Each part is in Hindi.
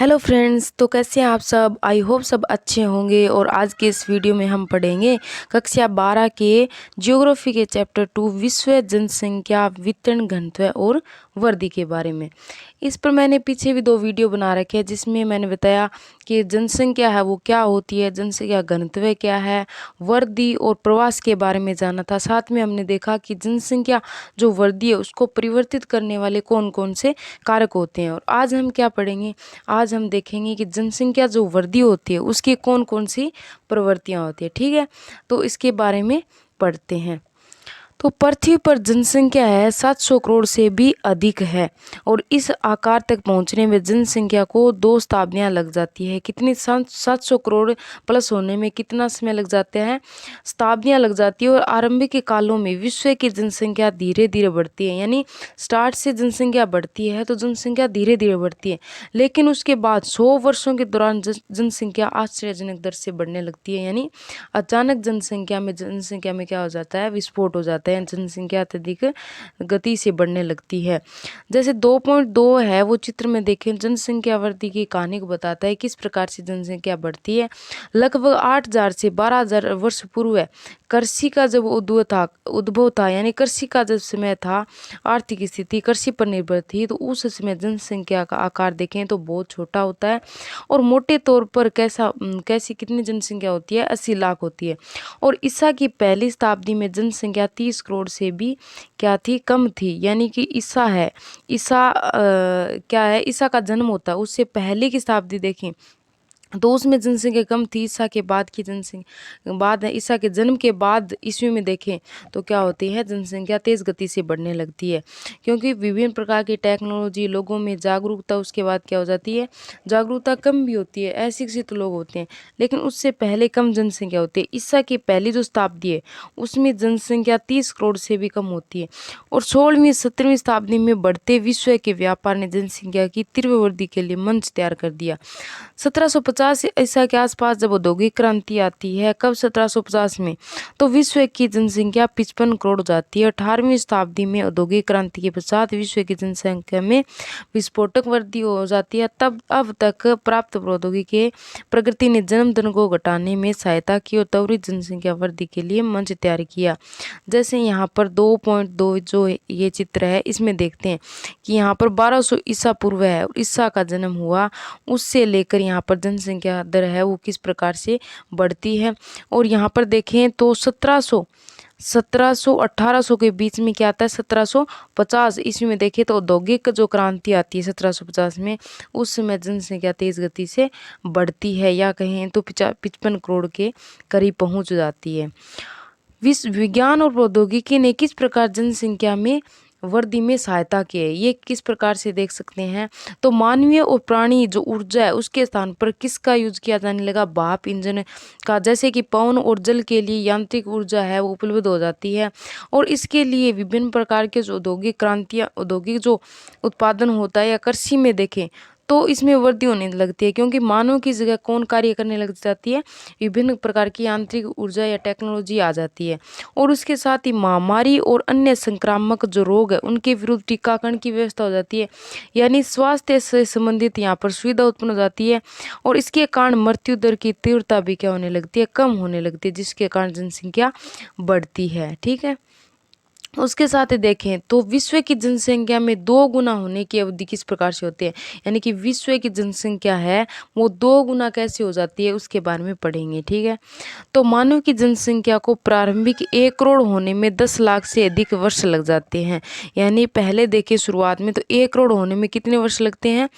हेलो फ्रेंड्स, तो कैसे हैं आप सब। आई होप सब अच्छे होंगे। और आज के इस वीडियो में हम पढ़ेंगे कक्षा 12 के ज्योग्राफी के चैप्टर 2 विश्व जनसंख्या वितरण घनत्व और वर्दी के बारे में। इस पर मैंने पीछे भी 2 वीडियो बना रखे हैं जिसमें मैंने बताया कि जनसंख्या है वो क्या होती है, जनसंख्या घनत्व क्या है, वर्दी और प्रवास के बारे में जाना था। साथ में हमने देखा कि जनसंख्या जो वर्दी है उसको परिवर्तित करने वाले कौन कौन से कारक होते हैं। और आज हम क्या पढ़ेंगे, आज हम देखेंगे कि जनसंख्या जो वृद्धि होती है उसकी कौन कौन सी प्रवृत्तियां होती है। ठीक है, तो इसके बारे में पढ़ते हैं। तो पृथ्वी पर जनसंख्या है 700 करोड़ से भी अधिक है और इस आकार तक पहुंचने में जनसंख्या को 2 शताब्दियां लग जाती है। कितनी 700 करोड़ प्लस होने में कितना समय लग जाते हैं, शताब्दियां लग जाती है। और आरंभिक के कालों में विश्व की जनसंख्या धीरे धीरे बढ़ती है, यानी स्टार्ट से जनसंख्या बढ़ती है तो जनसंख्या धीरे धीरे बढ़ती है, लेकिन उसके बाद 100 वर्षों के दौरान जनसंख्या आश्चर्यजनक दर से बढ़ने लगती है। यानी अचानक जनसंख्या में क्या हो जाता है, विस्फोट हो जाता है। जनसंख्या अत्यधिक गति से बढ़ने लगती है। जैसे 2.2 है वो चित्र में देखें, जनसंख्या वृद्धि की कहानी को बताता है किस प्रकार से जनसंख्या बढ़ती है। लगभग 8000 से 12000 वर्ष पूर्व कृषि का जब उद्भव था, यानी कृषि का जब समय था, आर्थिक स्थिति कृषि पर निर्भर थी, तो उस समय जनसंख्या का आकार देखें तो बहुत छोटा होता है। और मोटे तौर पर कैसी कितनी जनसंख्या होती है, 80 लाख होती है। और ईसा की पहली शताब्दी में जनसंख्या 30 करोड़ से भी क्या थी, कम थी। यानी कि क्या है, ईसा का जन्म होता है उससे पहले की शताब्दी देखें तो उसमें जनसंख्या कम थी। ईसा के बाद की जनसंख्या ईसा के जन्म के बाद ईस्वी में देखें तो क्या होती है, जनसंख्या तेज गति से बढ़ने लगती है, क्योंकि विभिन्न प्रकार की टेक्नोलॉजी, लोगों में जागरूकता, उसके बाद क्या हो जाती है, जागरूकता कम भी होती है, अशिक्षित लोग होते हैं, लेकिन उससे पहले कम जनसंख्या होती है। ईसा की पहली जो शताब्दी है उसमें जनसंख्या 30 करोड़ से भी कम होती है। और 16वीं 17वीं शताब्दी में बढ़ते विश्व के व्यापार ने जनसंख्या की तीव्र वृद्धि के लिए मंच तैयार कर दिया। 1750 ईसा के आसपास जब औद्योगिक क्रांति आती है, कब 1750 में, तो विश्व की जनसंख्या 55 करोड़ हो जाती है। 18वीं शताब्दी में औद्योगिक क्रांति के पश्चात विश्व की जनसंख्या में विस्फोटक वृद्धि हो जाती है। तब अब तक प्राप्त प्रौद्योगिकी के प्रगति ने जन्म दर को घटाने में सहायता की और त्वरित जनसंख्या वृद्धि के लिए मंच तैयार किया। जैसे यहाँ पर 2.2 जो ये चित्र है इसमें देखते हैं कि यहाँ पर 1200 ईसा पूर्व है, ईसा का जन्म हुआ, उससे लेकर यहाँ पर जनसंख्या दर है वो किस प्रकार से बढ़ती है। और यहाँ पर देखें तो 1700 1800 के बीच में क्या आता है, 1750 ईस्वी में देखें तो औद्योगिक जो क्रांति आती है 1750 में, उस समय जनसंख्या तेज गति से बढ़ती है, या कहें तो 55 करोड़ के करीब पहुंच जाती है। विश्व विज्ञान और प्रौद्योगिकी ने किस प्रकार जनसंख्या में वृद्धि में सहायता की है, ये किस प्रकार से देख सकते हैं। तो मानवीय और प्राणी जो ऊर्जा है उसके स्थान पर किसका यूज किया जाने लगा, भाप इंजन का। जैसे कि पवन और जल के लिए यांत्रिक ऊर्जा है वो उपलब्ध हो जाती है। और इसके लिए विभिन्न प्रकार के जो औद्योगिक जो उत्पादन होता है, या कृषि में देखें तो इसमें वृद्धि होने लगती है, क्योंकि मानव की जगह कौन कार्य करने लग जाती है, विभिन्न प्रकार की यांत्रिक ऊर्जा या टेक्नोलॉजी आ जाती है। और उसके साथ ही महामारी और अन्य संक्रामक जो रोग है उनके विरुद्ध टीकाकरण की व्यवस्था हो जाती है, यानी स्वास्थ्य से संबंधित यहाँ पर सुविधा उत्पन्न हो जाती है। और इसके कारण मृत्यु दर की तीव्रता भी क्या होने लगती है, कम होने लगती है, जिसके कारण जनसंख्या बढ़ती है। ठीक है, उसके साथ ही देखें तो विश्व की जनसंख्या में 2 गुना होने की अवधि किस प्रकार से होती है, यानी कि विश्व की जनसंख्या है वो 2 गुना कैसे हो जाती है उसके बारे में पढ़ेंगे। ठीक है, तो मानव की जनसंख्या को प्रारंभिक 1 करोड़ होने में 10 लाख से अधिक वर्ष लग जाते हैं। यानी पहले देखें शुरुआत में तो 1 करोड़ होने में कितने वर्ष लगते हैं,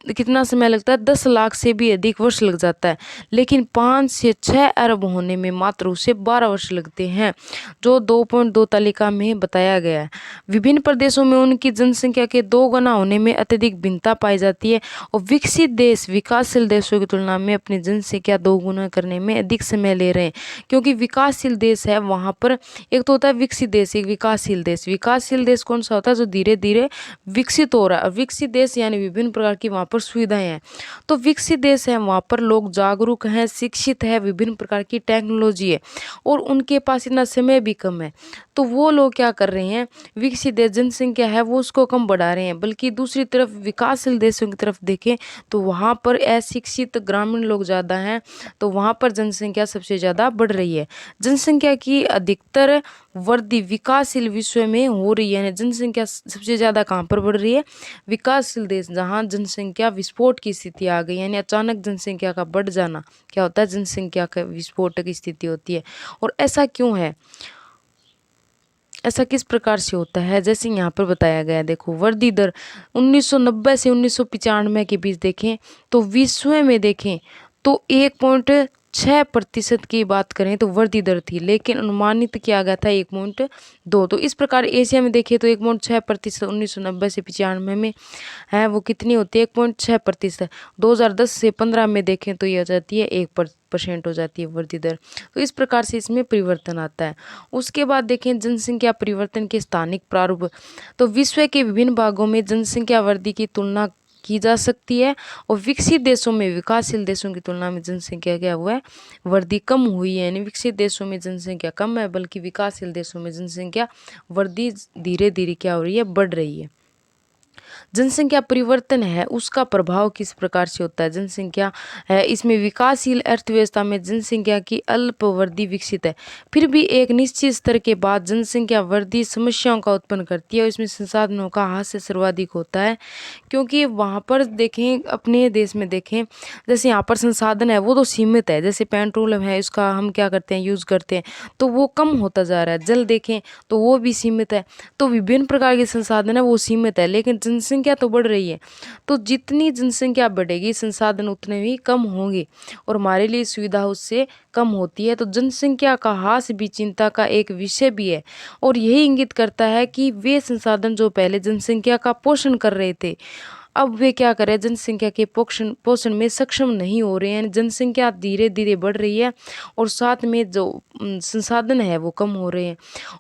कितना समय लगता है, 10 लाख से भी अधिक वर्ष लग जाता है। लेकिन 5 से 6 अरब होने में मात्र उसे 12 वर्ष लगते हैं, जो 2.2 तालिका में बताया गया है। विभिन्न प्रदेशों में उनकी जनसंख्या के 2 गुना होने में अत्यधिक भिन्नता पाई जाती है। और विकसित देश विकासशील देशों की तुलना में अपनी जनसंख्या 2 गुना करने में अधिक समय ले रहे हैं, क्योंकि विकासशील देश है वहाँ पर एक तो होता है विकसित देश, एक विकासशील देश। विकासशील देश कौन सा होता है, जो धीरे धीरे विकसित हो रहा है। विकसित देश यानी विभिन्न प्रकार की वहाँ पर सुविधाएं हैं। तो विकसित देश है वहाँ पर लोग जागरूक हैं, शिक्षित है, विभिन्न प्रकार की टेक्नोलॉजी है, और उनके पास इतना समय भी कम है, तो वो लोग क्या कर रहे हैं, विकसित देश जनसंख्या है वो उसको कम बढ़ा रहे हैं, बल्कि दूसरी तरफ विकासशील देशों की तरफ देखें तो वहाँ पर अशिक्षित ग्रामीण लोग ज़्यादा हैं, तो वहाँ पर जनसंख्या सबसे ज़्यादा बढ़ रही है। जनसंख्या की अधिकतर वृद्धि विकासशील विश्व में हो रही है, यानी जनसंख्या सबसे ज़्यादा कहाँ पर बढ़ रही है, विकासशील देश, जहाँ जनसंख्या विस्फोट की स्थिति आ गई, यानी अचानक जनसंख्या का बढ़ जाना क्या होता है, जनसंख्या का विस्फोट की स्थिति होती है। और ऐसा क्यों है, ऐसा किस प्रकार से होता है, जैसे यहाँ पर बताया गया है। देखो वृद्धि दर 1990 से 1995 के बीच देखें तो विश्व में देखें तो 1.6% की बात करें तो वृद्धि दर थी, लेकिन अनुमानित किया गया था 1.2। तो इस प्रकार एशिया में देखें तो 1.6% 1990 से 95 में है वो कितनी होती है, 1.6%। 2010 से 15 में देखें तो ये हो जाती है 1% हो जाती है वृद्धि दर। तो इस प्रकार से इसमें परिवर्तन आता है। उसके बाद देखें जनसंख्या परिवर्तन के स्थानिक प्रारूप, तो विश्व के विभिन्न भागों में जनसंख्या वृद्धि की तुलना की जा सकती है, और विकसित देशों में विकासशील देशों की तुलना में जनसंख्या क्या हुआ है, वृद्धि कम हुई है, यानी विकसित देशों में जनसंख्या कम है, बल्कि विकासशील देशों में जनसंख्या वृद्धि धीरे धीरे क्या हो रही है, बढ़ रही है। जनसंख्या परिवर्तन है उसका प्रभाव किस प्रकार से होता है, जनसंख्या है इसमें विकासशील अर्थव्यवस्था में जनसंख्या की अल्प वृद्धि विकसित है, फिर भी एक निश्चित स्तर के बाद जनसंख्या वृद्धि समस्याओं का उत्पन्न करती है, और इसमें संसाधनों का हास्य सर्वाधिक होता है, क्योंकि वहाँ पर देखें अपने देश में देखें जैसे यहाँ पर संसाधन है वो तो सीमित है, जैसे पेट्रोल है इसका हम क्या करते हैं, यूज़ करते हैं, तो वो कम होता जा रहा है। जल देखें तो वो भी सीमित है, तो विभिन्न प्रकार के संसाधन है वो सीमित है, लेकिन जनसंख्या तो बढ़ रही है। तो जितनी जनसंख्या बढ़ेगी संसाधन उतने ही कम होंगे, और हमारे लिए सुविधा उससे कम होती है। तो जनसंख्या का ह्रास भी चिंता का एक विषय भी है, और यही इंगित करता है कि वे संसाधन जो पहले जनसंख्या का पोषण कर रहे थे, अब वे क्या कर रहे हैं, जनसंख्या के पोषण में सक्षम नहीं हो रहे हैं। जनसंख्या धीरे धीरे बढ़ रही है, और साथ में जो संसाधन है वो कम हो रहे हैं।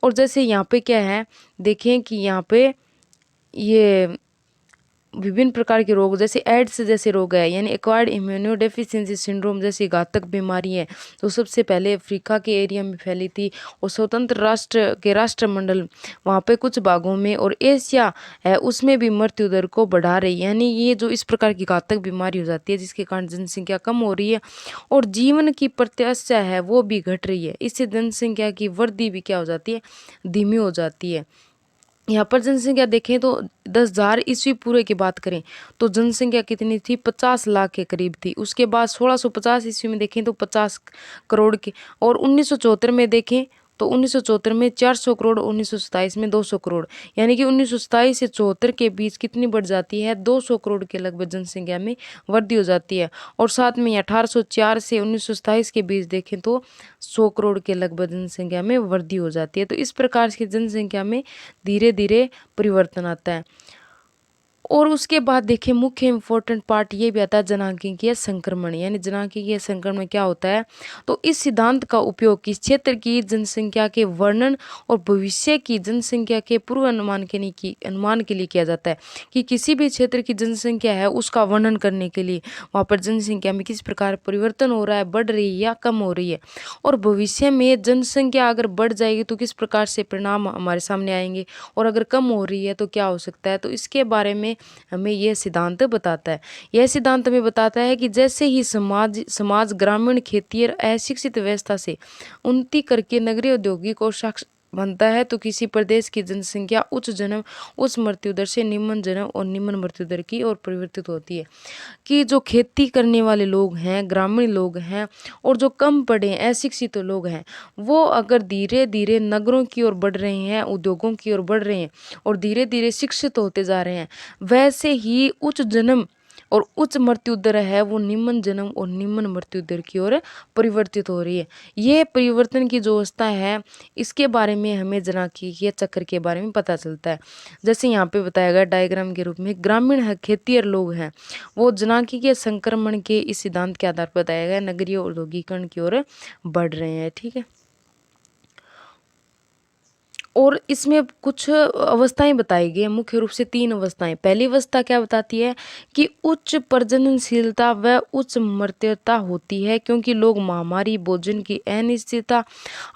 और जैसे यहाँ पे क्या है, देखें कि यहाँ पे ये विभिन्न प्रकार के रोग जैसे एड्स जैसे रोग है, यानी एक्वायर्ड इम्यूनोडेफिशिएंसी सिंड्रोम जैसी घातक बीमारी है, तो सबसे पहले अफ्रीका के एरिया में फैली थी, और स्वतंत्र राष्ट्र के राष्ट्रमंडल वहाँ पे कुछ भागों में, और एशिया है उसमें भी मृत्यु दर को बढ़ा रही है। यानी ये जो इस प्रकार की घातक बीमारी हो जाती है जिसके कारण जनसंख्या कम हो रही है, और जीवन की प्रत्याशा है वो भी घट रही है, इससे जनसंख्या की वृद्धि भी क्या हो जाती है, धीमी हो जाती है। यहाँ पर जनसंख्या देखें तो 10,000 ईस्वी पूर्व की बात करें तो जनसंख्या कितनी थी, 50 लाख के करीब थी। उसके बाद 1650 ईस्वी में देखें तो 50 करोड़ की, और 1974 में देखें तो 1974 में 400 करोड़, 1927 में 200 करोड़, यानी कि 1927 से 74 के बीच कितनी बढ़ जाती है, 200 करोड़ के लगभग जनसंख्या में वृद्धि हो जाती है। और साथ में 1804 से 1927 के बीच देखें तो 100 करोड़ के लगभग जनसंख्या में वृद्धि हो जाती है। तो इस प्रकार की जनसंख्या में धीरे धीरे परिवर्तन आता है। और उसके बाद देखिए मुख्य इम्पोर्टेंट पार्ट ये भी आता है जनांकीय संक्रमण, यानी जनांकीय संक्रमण में क्या होता है, तो इस सिद्धांत का उपयोग किस क्षेत्र की जनसंख्या के वर्णन और भविष्य की जनसंख्या के पूर्वानुमान के लिए किया जाता है, कि किसी भी क्षेत्र की जनसंख्या है उसका वर्णन करने के लिए वहाँ पर जनसंख्या में किस प्रकार परिवर्तन हो रहा है, बढ़ रही है या कम हो रही है, और भविष्य में जनसंख्या अगर बढ़ जाएगी तो किस प्रकार से परिणाम हमारे सामने आएंगे, और अगर कम हो रही है तो क्या हो सकता है। तो इसके बारे में हमें यह सिद्धांत बताता है। यह सिद्धांत हमें बताता है कि जैसे ही समाज ग्रामीण खेती और अशिक्षित व्यवस्था से उन्नति करके नगरीय औद्योगिक और बनता है, तो किसी प्रदेश की जनसंख्या उच्च जन्म उच्च मृत्यु दर से निम्न जन्म और निम्न मृत्यु दर की ओर परिवर्तित होती है। कि जो खेती करने वाले लोग हैं, ग्रामीण लोग हैं, और जो कम पढ़े अशिक्षित लोग हैं, वो अगर धीरे धीरे नगरों की ओर बढ़ रहे हैं, उद्योगों की ओर बढ़ रहे हैं, और धीरे धीरे शिक्षित होते जा रहे हैं, वैसे ही उच्च जन्म और उच्च मृत्यु दर है वो निम्न जन्म और निम्न मृत्यु दर की ओर परिवर्तित हो रही है। ये परिवर्तन की जो अवस्था है इसके बारे में हमें जनांकीय चक्र के बारे में पता चलता है। जैसे यहाँ पे बताया गया डायग्राम के रूप में, ग्रामीण खेतिहर लोग हैं वो जनांकीय संक्रमण के इस सिद्धांत के आधार पर बताया गया नगरीय औद्योगिकरण की ओर बढ़ रहे हैं। ठीक है। और इसमें कुछ अवस्थाएं बताई गई हैं, मुख्य रूप से 3 अवस्थाएं। पहली अवस्था क्या बताती है कि उच्च प्रजननशीलता व उच्च मृत्यता होती है, क्योंकि लोग महामारी, भोजन की अनिश्चितता,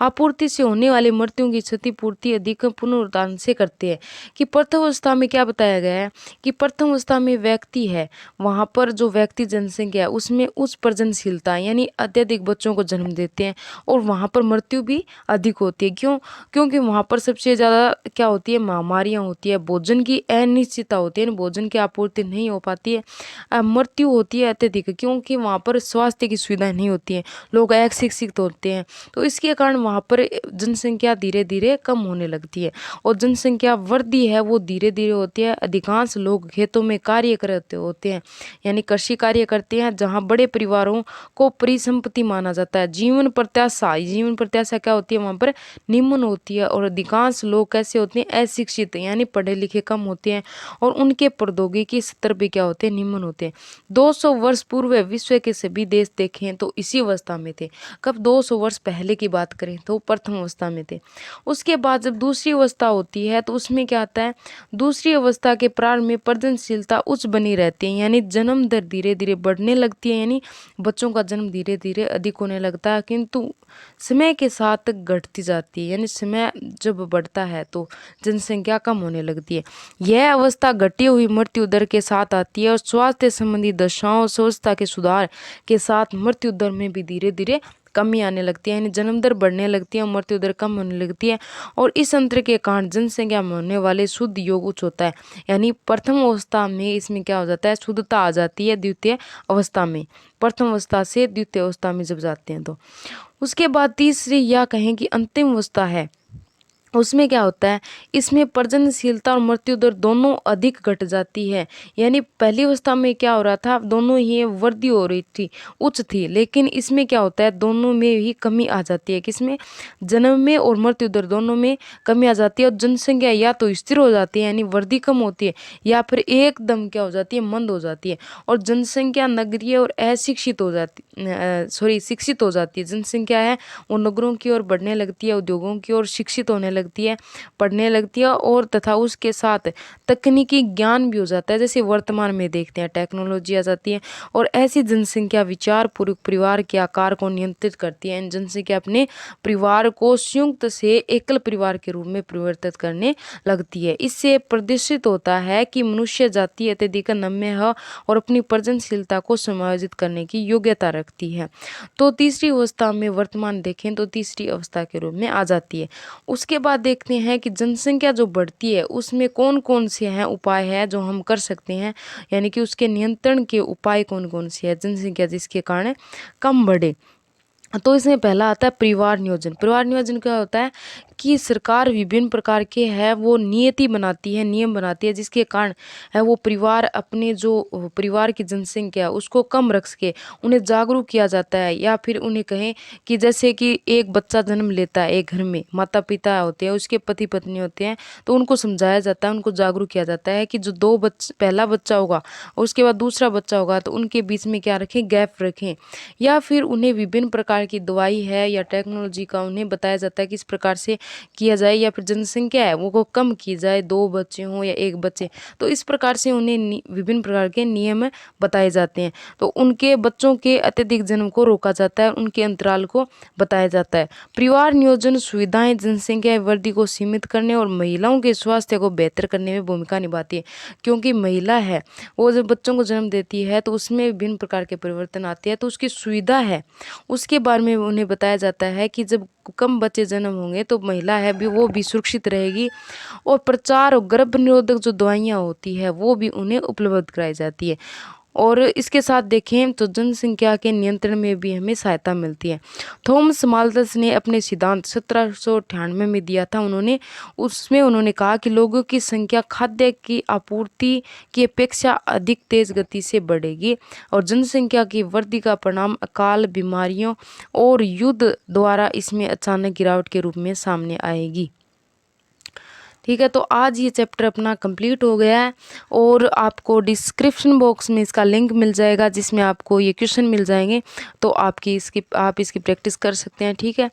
आपूर्ति से होने वाली मृत्युओं की क्षतिपूर्ति अधिक पुनरुत्थान से करते हैं। कि प्रथम अवस्था में क्या बताया गया है कि प्रथम अवस्था में व्यक्ति है, वहाँ पर जो व्यक्ति जनसंख्या है उसमें उच्च प्रजननशीलता यानी अत्यधिक बच्चों को जन्म देते हैं, और वहाँ पर मृत्यु भी अधिक होती है। क्यों? क्योंकि वहाँ पर सबसे ज़्यादा क्या होती है, महामारियाँ होती है, भोजन की अनिश्चितता होती है, भोजन की आपूर्ति नहीं हो पाती है, मृत्यु होती है अत्यधिक, क्योंकि वहाँ पर स्वास्थ्य की सुविधाएं नहीं होती हैं, लोग अशिक्षित होते हैं। तो इसके कारण वहाँ पर जनसंख्या धीरे धीरे कम होने लगती है, और जनसंख्या वृद्धि है वो धीरे धीरे होती है। अधिकांश लोग खेतों में कार्य करते होते हैं, यानी कृषि कार्य करते हैं, जहाँ बड़े परिवारों को परिसंपत्ति माना जाता है। जीवन प्रत्याशा क्या होती है, वहाँ पर निम्न होती है, और अधिकांश लोग कैसे होते हैं, अशिक्षित यानी पढ़े लिखे कम होते हैं, और उनके प्रौद्योगिकी स्तर भी क्या होते हैं, निम्न होते हैं। 200 वर्ष पूर्व विश्व के सभी देश देखें तो इसी अवस्था में थे। कब? 200 वर्ष पहले की बात करें तो प्रथम अवस्था में थे। उसके बाद जब दूसरी अवस्था होती है तो उसमें क्या आता है, दूसरी अवस्था के प्रारंभ में प्रजननशीलता उच्च बनी रहती है, यानी जन्म दर धीरे धीरे बढ़ने लगती है, यानी बच्चों का जन्म धीरे धीरे अधिक होने लगता है, किंतु समय के साथ घटती जाती है, यानी समय जब बढ़ता है तो जनसंख्या कम होने लगती है। यह अवस्था घटी हुई मृत्यु दर के साथ आती है, और स्वास्थ्य संबंधी दशाओं, स्वच्छता के सुधार के साथ मृत्यु दर में भी धीरे धीरे कमी आने लगती है, यानी जन्म दर बढ़ने लगती है और मृत्यु दर कम होने लगती है। और इस अंतर के कारण जनसंख्या में होने वाले शुद्ध योग उच्च होता है, यानी प्रथम अवस्था में इसमें क्या हो जाता है, शुद्धता आ जाती है द्वितीय अवस्था में, प्रथम अवस्था से द्वितीय अवस्था में जब जाते हैं तो। उसके बाद तीसरी या कहें कि अंतिम अवस्था है, उसमें क्या होता है, इसमें प्रजननशीलता और मृत्यु दर दोनों अधिक घट जाती है। यानी पहली अवस्था में क्या हो रहा था, दोनों ही वृद्धि हो रही थी, उच्च थी, लेकिन इसमें क्या होता है, दोनों में ही कमी आ जाती है। किसमें? जन्म में और मृत्यु दर दोनों में कमी आ जाती है, और जनसंख्या या तो स्थिर हो जाती है यानी वृद्धि कम होती है, या फिर एकदम क्या हो जाती है, मंद हो जाती है, और जनसंख्या नगरीय और अशिक्षित हो जाती शिक्षित हो जाती है। जनसंख्या है वो नगरों की ओर बढ़ने लगती है, उद्योगों की ओर शिक्षित होने लगती है, पढ़ने लगती है, और तथा उसके साथ तकनीकी ज्ञान भी हो जाता है। जैसे वर्तमान में देखते हैं टेक्नोलॉजी आ जाती है, और ऐसी जनसंख्या विचार पूर्वक परिवार के आकार को नियंत्रित करती है। जनसंख्या अपने परिवार को संयुक्त से एकल परिवार के रूप में परिवर्तित करने लगती है। इससे प्रदर्शित होता है कि मनुष्य जाति अत्यधिक नम्य है और अपनी प्रजननशीलता को समायोजित करने की योग्यता रखती है। तो तीसरी अवस्था में वर्तमान देखें तो तीसरी अवस्था के रूप में आ जाती है। उसके बाद देखते हैं कि जनसंख्या जो बढ़ती है उसमें कौन कौन से हैं उपाय हैं जो हम कर सकते हैं, यानी कि उसके नियंत्रण के उपाय कौन कौन से हैं, जनसंख्या जिसके कारण कम बढ़े। तो इसमें पहला आता है परिवार नियोजन। परिवार नियोजन क्या होता है कि सरकार विभिन्न प्रकार के है वो नियति बनाती है, नियम बनाती है, जिसके कारण है वो परिवार अपने जो परिवार की जनसंख्या उसको कम रख सके, उन्हें जागरूक किया जाता है। या फिर उन्हें कहें कि जैसे कि एक बच्चा जन्म लेता है एक घर में, माता पिता होते हैं, उसके पति पत्नी होते हैं, तो उनको समझाया जाता है, उनको जागरूक किया जाता है कि जो पहला बच्चा होगा और उसके बाद दूसरा बच्चा होगा तो उनके बीच में क्या रखें, गैप रखें। या फिर उन्हें विभिन्न प्रकार की दवाई है या टेक्नोलॉजी का उन्हें बताया जाता है कि इस प्रकार से किया जाए, या फिर जनसंख्या है वो को कम की जाए, 2 बच्चे हों या 1 बच्चे, तो इस प्रकार से उन्हें विभिन्न प्रकार के नियम बताए जाते हैं। तो उनके बच्चों के अत्यधिक जन्म को रोका जाता है, उनके अंतराल को बताया जाता है। परिवार नियोजन सुविधाएं जनसंख्या वृद्धि को सीमित करने और महिलाओं के स्वास्थ्य को बेहतर करने में भूमिका निभाती है, क्योंकि महिला है वो जब बच्चों को जन्म देती है तो उसमें विभिन्न प्रकार के परिवर्तन आते हैं, तो उसकी सुविधा है उसके बारे में उन्हें बताया जाता है कि जब कम बच्चे जन्म होंगे तो महिला है भी वो भी सुरक्षित रहेगी, और प्रचार और गर्भ निरोधक जो दवाइयाँ होती है वो भी उन्हें उपलब्ध कराई जाती है। और इसके साथ देखें तो जनसंख्या के नियंत्रण में भी हमें सहायता मिलती है। थॉमस माल्थस ने अपने सिद्धांत 1798 में दिया था, उन्होंने कहा कि लोगों की संख्या खाद्य की आपूर्ति की अपेक्षा अधिक तेज गति से बढ़ेगी, और जनसंख्या की वृद्धि का परिणाम अकाल, बीमारियों और युद्ध द्वारा इसमें अचानक गिरावट के रूप में सामने आएगी। ठीक है, तो आज ये चैप्टर अपना कंप्लीट हो गया है, और आपको डिस्क्रिप्शन बॉक्स में इसका लिंक मिल जाएगा जिसमें आपको ये क्वेश्चन मिल जाएंगे, तो आप इसकी प्रैक्टिस कर सकते हैं। ठीक है,